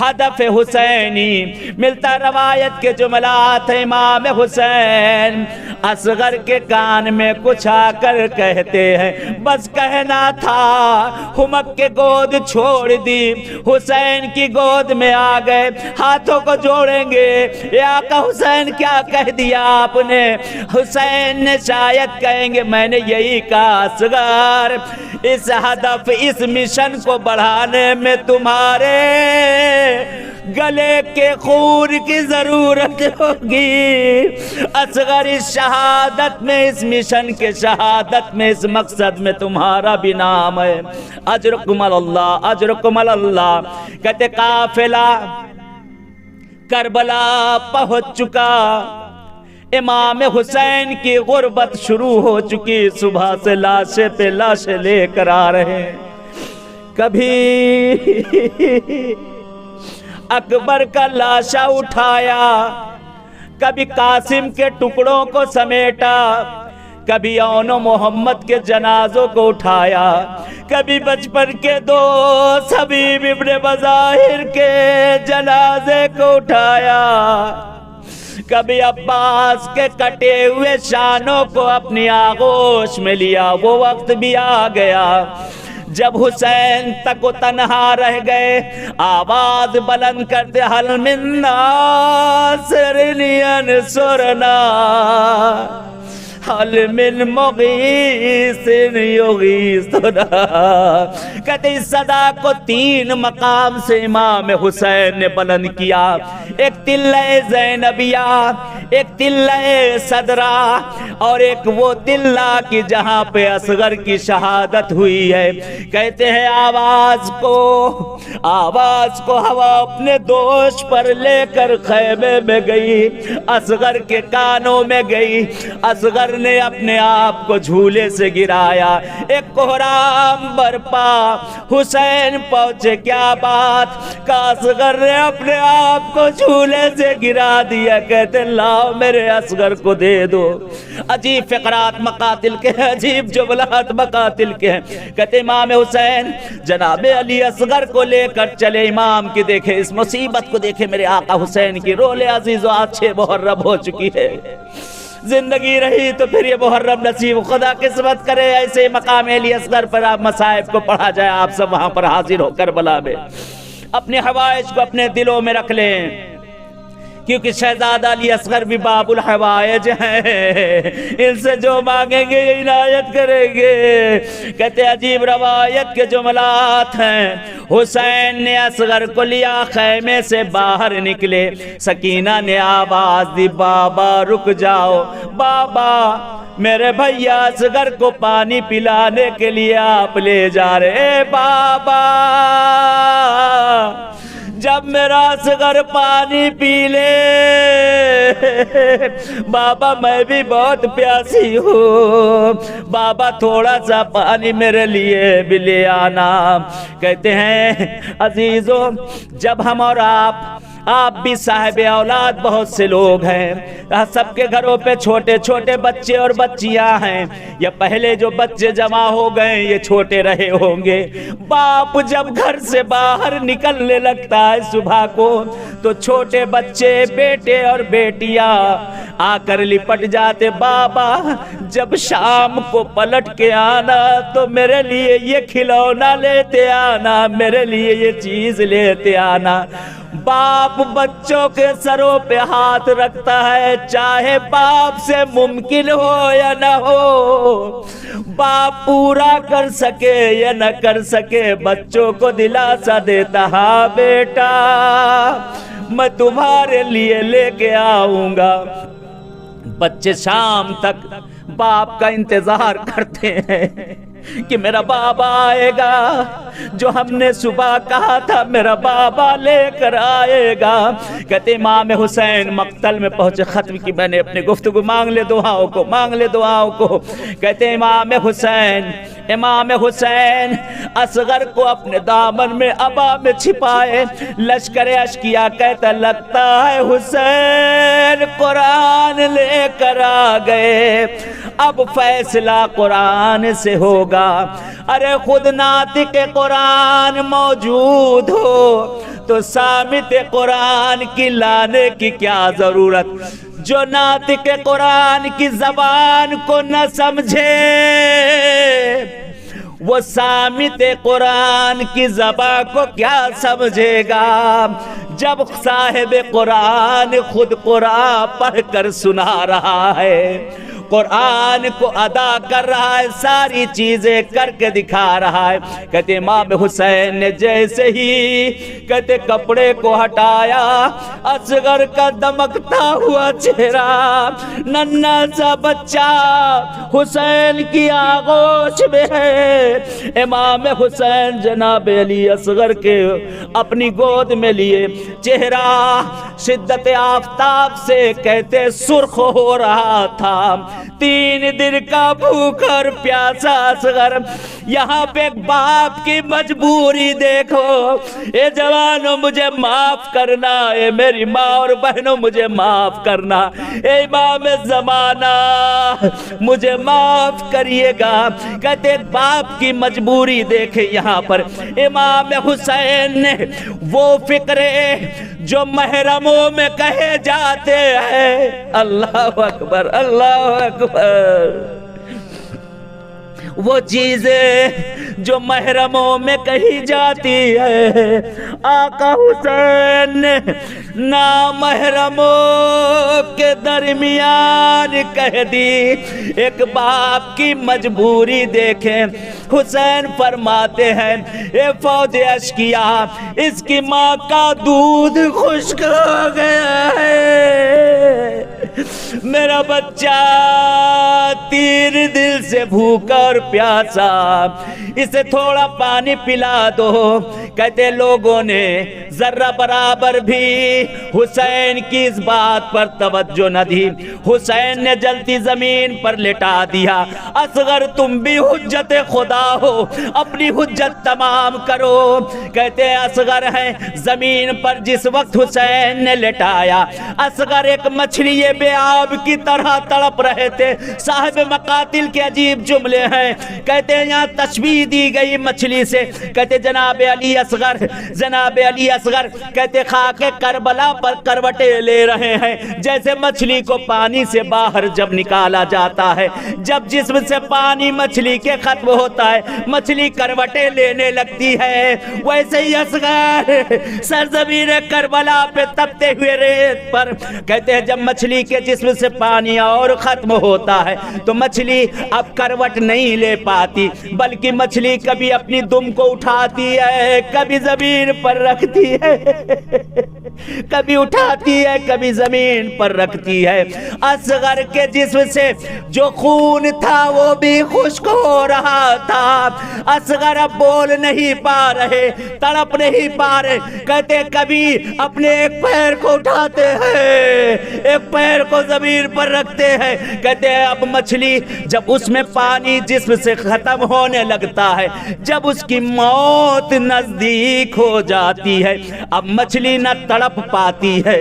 ہدف حسینی ملتا روایت کے جملات امام حسین اصغر کے کان میں کچھ آ کر کہتے ہیں، بس کہنا تھا ہمک کے گود چھوڑ دی، حسین کی گود میں آ گئے، ہاتھوں کو جوڑیں گے، یا آقا حسین کیا کہہ دیا آپ نے؟ حسین نے شاید کہیں گے میں نے یہی کہا اصغر اس ہدف اس مشن کو بڑھانے میں تمہارے گلے کے خون کی ضرورت ہوگی۔ اصغر اس شہادت میں، اس مشن کے شہادت میں، اس مقصد میں تمہارا بھی نام ہے۔ اجرکم اللہ، اجرکم اللہ۔ کہتے قافلہ کربلا پہنچ چکا، امام حسین کی غربت شروع ہو چکی، صبح سے لاشیں پہ لاشیں لے کر آ رہے ہیں۔ کبھی اکبر کا لاشا اٹھایا، کبھی قاسم کے ٹکڑوں کو سمیٹا، کبھی اون و محمد کے جنازوں کو اٹھایا، کبھی بچپن کے دوست حبیب ابن بظاہر کے جنازے کو اٹھایا، کبھی عباس کے کٹے ہوئے شانوں کو اپنی آغوش میں لیا۔ وہ وقت بھی آ گیا جب حسین تک و تنہا رہ گئے، آواز بلند کرتے حل من ناصر ینصرنا، حل من مغیث یغیثنا۔ کہتے اس صدا کو 3 مقام سے امام حسین نے بلند کیا، ایک تلہ زینبیہ، ایک تلہ صدرہ، اور ایک وہ تلہ کی جہاں پہ اصغر کی شہادت ہوئی ہے۔ کہتے ہیں آواز کو ہوا اپنے دوش پر لے کر خیمے میں گئی، اصغر کے کانوں میں گئی، اصغر نے اپنے آپ کو جھولے سے گرایا، ایک کوہرام برپا، حسین پہنچے، کیا بات کہ اصغر نے اپنے آپ کو جھولے سے گرا دیا۔ کہتے لاؤ میرے اصغر کو دے دو۔ عجیب فقرات مقاتل کے ہیں، عجیب جملات مقاتل کے ہیں۔ کہتے امام حسین جناب علی اصغر کو لے کر چلے، امام کی دیکھے اس مصیبت کو دیکھے، میرے آقا حسین کی رول عزیز و آچھے محرم ہو چکی ہے، زندگی رہی تو پھر یہ محرم نصیب، خدا قسمت کرے ایسے مقام علی اصغر پر آپ مصائب کو پڑھا جائے، آپ سب وہاں پر حاضر ہو کربلا میں اپنے حوائج کو اپنے دلوں میں رکھ لیں، کیونکہ شہزادہ علی اصغر بھی باب الحوائج ہیں، ان سے جو مانگیں گے یہ عنایت کریں گے۔ کہتے عجیب روایت کے جملات ہیں، حسین نے اصغر کو لیا، خیمے سے باہر نکلے، سکینہ نے آواز دی بابا رک جاؤ، بابا میرے بھیا اصغر کو پانی پلانے کے لیے آپ لے جا رہے، بابا جب میرا اصغر پانی پی لے، بابا میں بھی بہت پیاسی ہوں، بابا تھوڑا سا پانی میرے لیے بھی لے آنا۔ کہتے ہیں عزیزو، جب ہم اور آپ بھی صاحب اولاد بہت سے لوگ ہیں، سب کے گھروں پہ چھوٹے چھوٹے بچے اور بچیاں ہیں، یا پہلے جو بچے جمع ہو گئے یہ چھوٹے رہے ہوں گے، باپ جب گھر سے باہر نکلنے لگتا ہے صبح کو تو چھوٹے بچے بیٹے اور بیٹیاں آ کر لپٹ جاتے، بابا جب شام کو پلٹ کے آنا تو میرے لیے یہ کھلونا لیتے آنا، میرے لیے یہ چیز لیتے آنا۔ باپ بچوں کے سروں پہ ہاتھ رکھتا ہے، چاہے باپ سے ممکن ہو یا نہ ہو، باپ پورا کر سکے یا نہ کر سکے، بچوں کو دلاسا دیتا، ہاں بیٹا میں تمہارے لیے لے کے آؤں گا۔ بچے شام تک باپ کا انتظار کرتے ہیں کہ میرا بابا آئے گا، جو ہم نے صبح کہا تھا میرا بابا لے کر آئے گا۔ کہتے امام حسین مقتل میں پہنچے، ختم کی میں نے اپنی گفتگو، مانگ لے دعاؤں کو، مانگ لے دعاؤں کو۔ کہتے امام حسین اصغر کو اپنے دامن میں عبا میں چھپائے، لشکر اشکیا کہتا لگتا ہے حسین قرآن لے کر آ گئے، اب فیصلہ قرآن سے ہوگا۔ ارے خود ناطق قرآن موجود ہو تو سامت قرآن کی لانے کی کیا ضرورت؟ جو ناطق قرآن کی زبان کو نہ سمجھے وہ سامت قرآن کی زبان کو کیا سمجھے گا؟ جب صاحب قرآن خود قرآن پڑھ کر سنا رہا ہے، قرآن کو ادا کر رہا ہے، ساری چیزیں کر کے دکھا رہا ہے. کہتے امام حسین نے جیسے ہی کہتے کپڑے کو ہٹایا، اصغر کا دمکتا ہوا چہرہ، ننھا سا بچہ حسین کی آغوش میں ہے. امام حسین جناب علی اصغر کے اپنی گود میں لیے، چہرہ شدت آفتاب سے کہتے سرخ ہو رہا تھا. 3 دن کا بھوکا اور پیاسا اصغر. یہاں پہ ایک باپ کی مجبوری دیکھو. اے جوانوں مجھے معاف کرنا، اے میری ماں اور بہنوں مجھے معاف کرنا، اے امام زمانہ مجھے معاف کریے گا. کہتے ایک باپ کی مجبوری دیکھے. یہاں پر امام حسین نے وہ فکرے جو محرموں میں کہے جاتے ہیں، اللہ اکبر اللہ اکبر، وہ چیزیں جو محرموں میں کہی جاتی ہے، آقا حسین نے نامحرموں کے درمیان کہہ دی. ایک باپ کی مجبوری دیکھیں. حسین فرماتے ہیں اے فوج اشقیا، اس کی ماں کا دودھ خشک ہو گیا ہے، میرا بچہ 3 دن سے بھوکا اور پیاسا، اسے تھوڑا پانی پلا دو. کہتے لوگوں نے ذرہ برابر بھی حسین کی اس بات پر توجہ نہ دی. حسین نے جلتی زمین پر لٹا دیا. اصغر تم بھی حجت خدا ہو، اپنی حجت تمام کرو. کہتے اصغر ہے زمین پر جس وقت حسین نے لٹایا، اصغر ایک مچھلی بے آب کی طرح تڑپ رہے تھے. صاحب مقاتل کے عجیب جملے ہیں. کہتے ہیں یہاں تشبیہ دی گئی مچھلی سے. کہتے جناب علی اصغر، جناب علی اصغر کہتے خاک کربلا پر کروٹیں لے رہے ہیں، جیسے مچھلی کو پانی سے باہر جب نکالا جاتا ہے، جب جسم سے پانی مچھلی کے ختم ہوتا ہے، مچھلی کروٹیں لینے لگتی ہے، ویسے ہی اصغر سرزمین کربلا پہ تپتے ہوئے ریت پر کہتے ہیں جب مچھلی کے جسم سے پانی اور ختم ہوتا ہے تو مچھلی اب کروٹ نہیں لے پاتی، بلکہ مچھلی کبھی اپنی دم کو اٹھاتی ہے، کبھی زمین پر رکھتی ہے، کبھی اٹھاتی ہے کبھی زمین پر رکھتی ہے. اصغر کے جسم سے جو خون تھا وہ بھی خشک ہو رہا تھا. اصغر اب بول نہیں پا رہے، تڑپ نہیں پا رہے. کہتے کبھی اپنے ایک پیر کو اٹھاتے ہیں، ایک پیر کو زمین پر رکھتے ہیں. کہتے ہیں اب مچھلی جب اس میں پانی جسم سے ختم ہونے لگتا ہے، جب اس کی موت نزدیک ہو جاتی ہے، اب مچھلی نہ تڑپ پاتی ہے،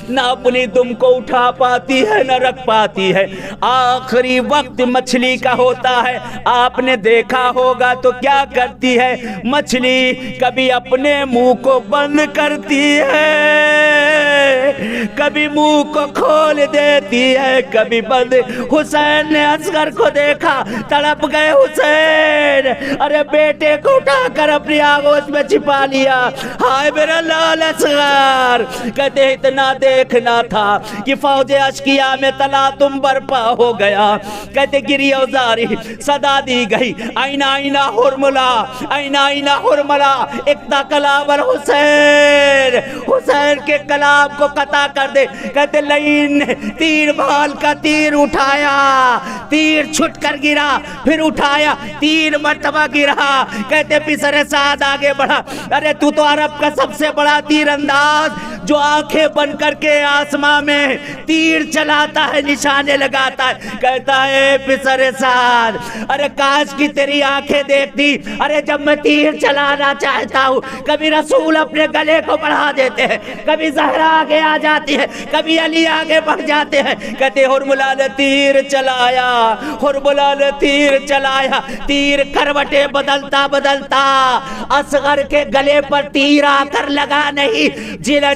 نہ اپنی دم کو اٹھا پاتی ہے، نہ رکھ پاتی ہے. آخری وقت مچھلی کا ہوتا ہے. آپ نے دیکھا ہوگا تو کیا کرتی ہے مچھلی؟ کبھی اپنے منہ کو بند کرتی ہے، کبھی منہ کو کھول دیتی ہے، کبھی بند. حسین نے اصغر کو دیکھا، تڑپ گئے حسین. ارے بیٹے کو اٹھا کر اپنی آغوش میں چھپا لیا. ہائے میرا لال اصغر. کہتے اتنا دیکھنا تھا کہ فوج اشقیا میں تلاطم برپا ہو گیا. کہتے گری اوزاری صدا دی گئی، آئینہ آئینہ حرملا، آئینہ آئینہ حرملا. اقتا کلام حسین، حسین کے کلام کو قطع کر دے. کہتے لئین نے تیر بال کا تیر اٹھایا، تیر چھٹ کر گرا، پھر اٹھایا، 3 مرتبہ گرا. کہتے پسر سعد آگے بڑھا. ارے تو عرب کا سب سے بڑا تیر انداز جو آنکھیں بن کر کے آسمان میں تیر چلاتا ہے، نشانے لگاتا ہے. کہتا ہے پسر سعد ارے کاش کی تیری آنکھیں دیکھتی. ارے جب میں تیر چلانا چاہتا ہوں کبھی رسول اپنے گلے کو بڑھا دیتے ہیں، کبھی زہرا آگے آ جاتی ہے، کبھی علی آگے بڑھ جاتے ہیں. کہتے حرملا نے تیر چلایا حربلا نے تیر چلایا، تیر کروٹیں بدلتا بدلتا اصغر کے گلے پر تیر آ کر لگا نہیں،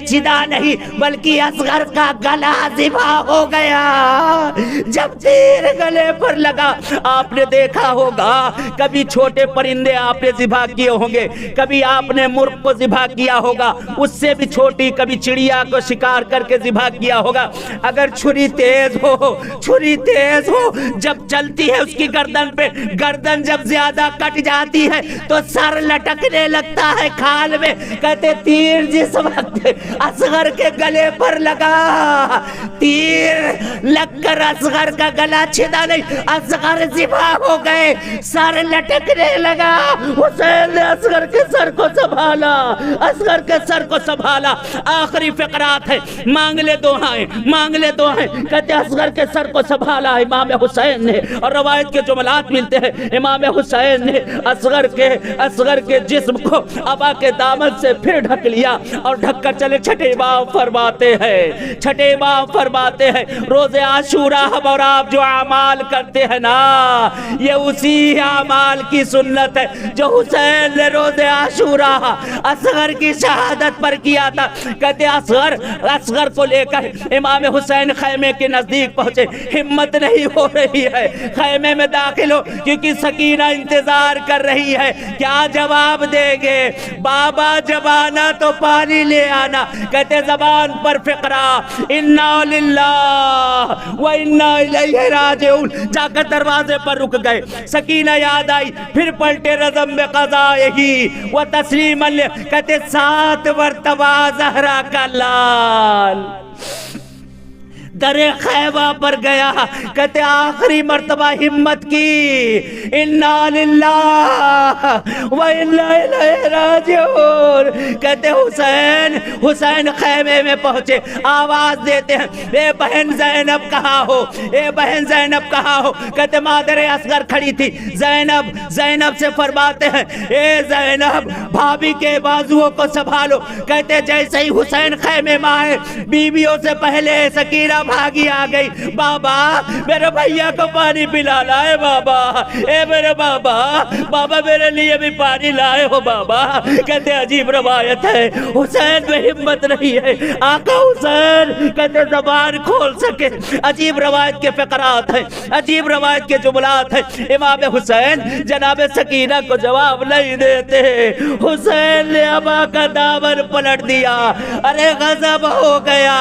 جدا نہیں، بلکہ اصغر کا گلا ذبح ہو گیا۔ جب تیر گلے پر لگا، آپ نے دیکھا ہوگا کبھی چھوٹے پرندے آپ نے ذبح کیے ہوں گے، کبھی آپ نے مرغ کو ذبح کیا ہوگا، اس سے بھی چھوٹی، کبھی چڑیا کو شکار کر کے ذبح کیا ہوگا۔ اگر چھری تیز ہو، جب چلتی ہے اس کی گردن پہ، گردن جب زیادہ کٹ جاتی ہے تو سر لٹکنے لگتا ہے کھال میں۔ کہتے تیر جس وقت اصغر کے گلے پر لگا، تیر لگ کر اصغر کا گلا چھدا نہیں، اصغر ذبح ہو گئے، سر لٹکنے لگا۔ حسین نے اصغر کے سر کو سنبھالا، اصغر کے سر کو سنبھالا۔ آخری فقرات ہے، مانگ لے دعائیں۔ کہتے اصغر کے سر کو سنبھالا امام حسین نے، اور روایت کے جملات ملتے ہیں امام حسین نے اصغر کے جسم کو ابا کے دامن سے پھر ڈھک لیا اور ڈھک کر چلے۔ چھٹے امام فرماتے ہیں روز عاشورہ ہم اور آپ جو اعمال کرتے ہیں نا، یہ اسی اعمال کی سنت ہے جو حسین نے روز عاشورہ اصغر کی شہادت پر کیا تھا۔ کہتے اصغر کو لے کر امام حسین خیمے کے نزدیک پہنچے، ہمت نہیں ہو رہی ہے خیمے میں داخل ہو، کیونکہ سکینہ انتظار کر رہی ہے کیا جواب دیں گے۔ بابا جب آنا تو پانی لے آنا۔ کہتے زبان پر فقرہ انا للہ و انا الیہ راجعون، جا کر دروازے پر رک گئے۔ سکینہ یاد آئی، پھر پلٹے رزم میں قضائہی و تسلیما، کہتے 7 مرتبہ زہرا کا لال در خیمہ پر گیا۔ کہتے آخری مرتبہ ہمت کی، انا للہ و انا الیہ راجعون۔ کہتے حسین خیمے میں پہنچے، آواز دیتے ہیں اے بہن زینب کہاں ہو؟ کہتے مادر اصغر کھڑی تھی، زینب سے فرماتے ہیں اے زینب بھابھی کے بازوؤں کو سنبھالو۔ کہتے جیسے ہی حسین خیمے میں آئے، بیویوں سے پہلے سکینہ بھاگی آ گئی، بابا میرے بھیا کو پانی پلا لائے، بابا اے میرے بابا میرے لیے بھی پانی لائے ہو بابا۔ کہتے عجیب روایت ہے، حسین میں ہمت نہیں ہے، آقا حسین کہتے زبان کھول سکے۔ عجیب روایت کے فقرات ہیں، عجیب روایت کے جملات ہیں۔ امام حسین جناب سکینہ کو جواب نہیں دیتے، حسین نے ابا کا دامن پلٹ دیا۔ ارے غضب ہو گیا،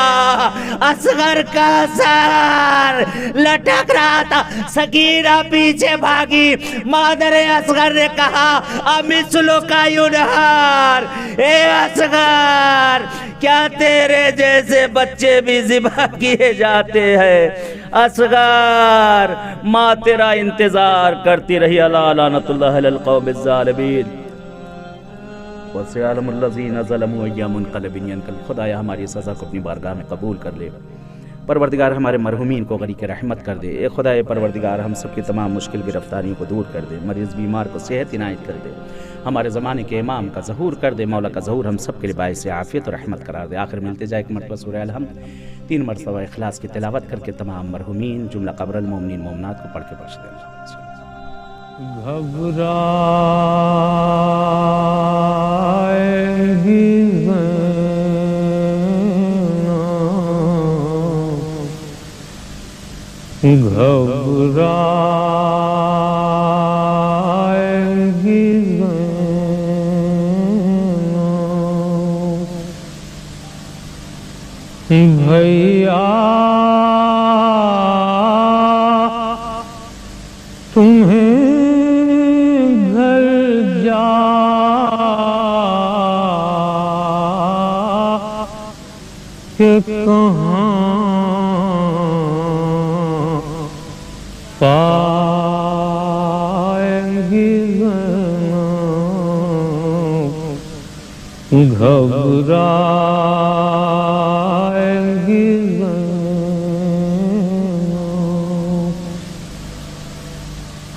اصغر کا سر لٹک رہا تھا، سکینہ پیچھے بھاگی۔ مادر اصغر نے کہا امثلو کا ینہار، اے اصغر کیا تیرے جیسے بچے بھی ذبح کیے جاتے ہیں؟ اصغر ماں تیرا انتظار کرتی رہی، اللہ لعنت اللہ علی القوم الظالمین وسيعلم الذين ظلموا أي منقلب ينقلبون۔ خدایا ہماری سزا کو اپنی بارگاہ میں قبول کر لے، پروردگار ہمارے مرحومین کو غریق رحمت کر دے۔ اے خدائے پروردگار ہم سب کی تمام مشکل گرفتاریوں کو دور کر دے، مریض بیمار کو صحت عنایت کر دے، ہمارے زمانے کے امام کا ظہور کر دے، مولا کا ظہور ہم سب کے لیے باعث عافیت اور رحمت قرار دے۔ آخر ملتے جائے ایک مرتبہ سورہ الحمد 3 مرتبہ اخلاص کی تلاوت کر کے تمام مرحومین جملہ قبر المومنین مومنات کو پڑھ کے بخش دیں۔ بھیا تمہیں گھر جا کہ کہاں پائیں گی گھبرائیں گی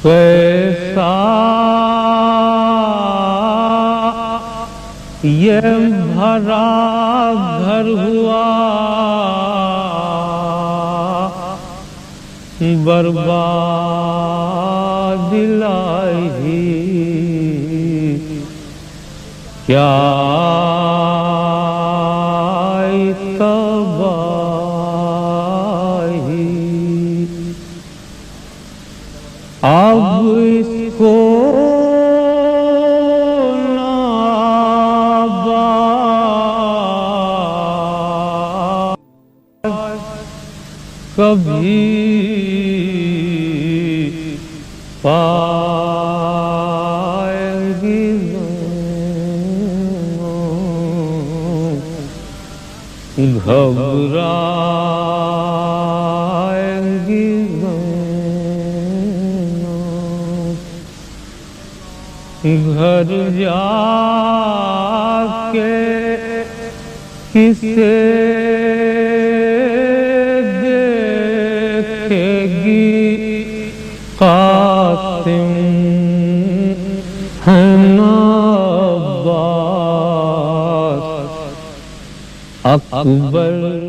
کیسا یہ بھرا گھر ہوا برباد الہی کیا تباہی اب اس کو کبھی پائیں گی گھبرائیں گی گھر جا کے کسے قاسم ہے نا عباس اکبر